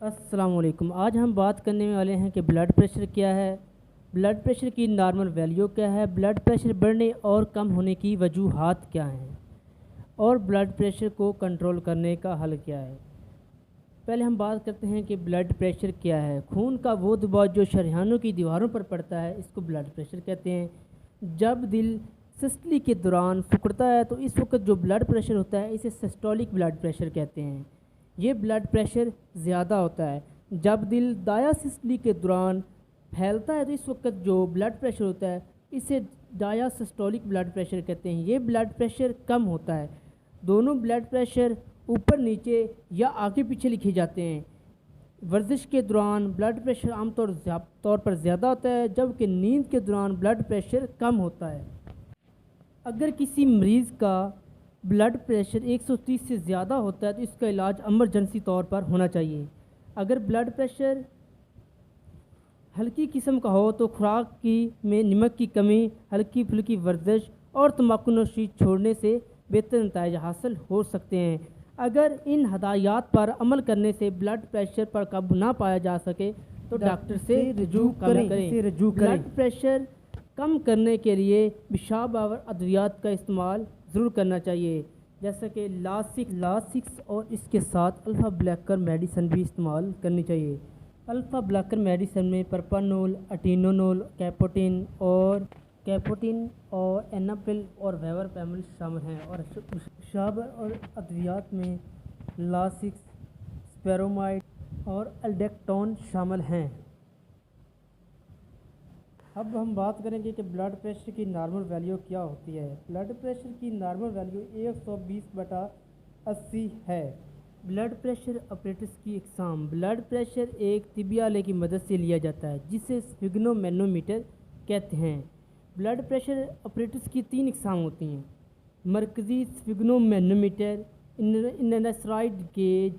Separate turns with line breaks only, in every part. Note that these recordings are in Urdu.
السلام علیکم۔ آج ہم بات کرنے والے ہیں کہ بلڈ پریشر کیا ہے، بلڈ پریشر کی نارمل ویلیو کیا ہے، بلڈ پریشر بڑھنے اور کم ہونے کی وجوہات کیا ہیں اور بلڈ پریشر کو کنٹرول کرنے کا حل کیا ہے۔ پہلے ہم بات کرتے ہیں کہ بلڈ پریشر کیا ہے۔ خون کا وہ دباؤ جو شریانوں کی دیواروں پر پڑتا ہے اس کو بلڈ پریشر کہتے ہیں۔ جب دل سسٹلی کے دوران پھکڑتا ہے تو اس وقت جو بلڈ پریشر ہوتا ہے اسے سسٹولک بلڈ پریشر کہتے ہیں۔ یہ بلڈ پریشر زیادہ ہوتا ہے جب دل ڈایاسسٹلی کے دوران پھیلتا ہے تو اس وقت جو بلڈ پریشر ہوتا ہے اسے ڈایاسسٹولک بلڈ پریشر کہتے ہیں۔ یہ بلڈ پریشر کم ہوتا ہے۔ دونوں بلڈ پریشر اوپر نیچے یا آگے پیچھے لکھے جاتے ہیں۔ ورزش کے دوران بلڈ پریشر عام طور پر زیادہ ہوتا ہے جبکہ نیند کے دوران بلڈ پریشر کم ہوتا ہے۔ اگر کسی مریض کا بلڈ پریشر 130 سے زیادہ ہوتا ہے تو اس کا علاج ایمرجنسی طور پر ہونا چاہیے۔ اگر بلڈ پریشر ہلکی قسم کا ہو تو خوراک میں نمک کی کمی، ہلکی پھلکی ورزش اور تمباکو نوشی چھوڑنے سے بہتر نتائج حاصل ہو سکتے ہیں۔ اگر ان ہدایات پر عمل کرنے سے بلڈ پریشر پر قابو نہ پایا جا سکے تو ڈاکٹر سے رجوع کریں۔ بلڈ پریشر کم کرنے کے لیے پیشاب آور ادویات کا استعمال ضرور کرنا چاہیے جیسا کہ لاسکس اور اس کے ساتھ الفا بلاکر میڈیسن بھی استعمال کرنی چاہیے۔ الفا بلاکر میڈیسن میں پرپانول، اٹینونول، کیپوٹین اور ایناپرل اور ویورپیمل شامل ہیں اور پیشاب اور ادویات میں لاسکس، سپیرومائڈ اور الڈیکٹون شامل ہیں۔ اب ہم بات کریں گے کہ بلڈ پریشر کی نارمل ویلیو کیا ہوتی ہے۔ بلڈ پریشر کی نارمل ویلیو 120/80 ہے۔ بلڈ پریشر اپریٹس کی اقسام۔ بلڈ پریشر ایک طبی آلے کی مدد سے لیا جاتا ہے جسے سفگنو مینومیٹر کہتے ہیں۔ بلڈ پریشر اپریٹس کی 3 اقسام ہوتی ہیں: مرکزی سفگنو مینومیٹر، انسائڈ گیج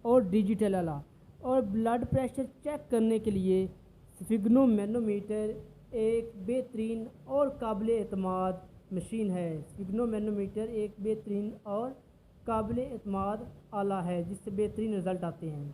اور ڈیجیٹل آلہ۔ اور بلڈ پریشر چیک کرنے کے لیے سفگنو مینومیٹر ایک بہترین اور قابل اعتماد مشین ہے۔ سفگنو مینومیٹر ایک بہترین اور قابل اعتماد آلہ ہے جس سے بہترین رزلٹ آتے ہیں۔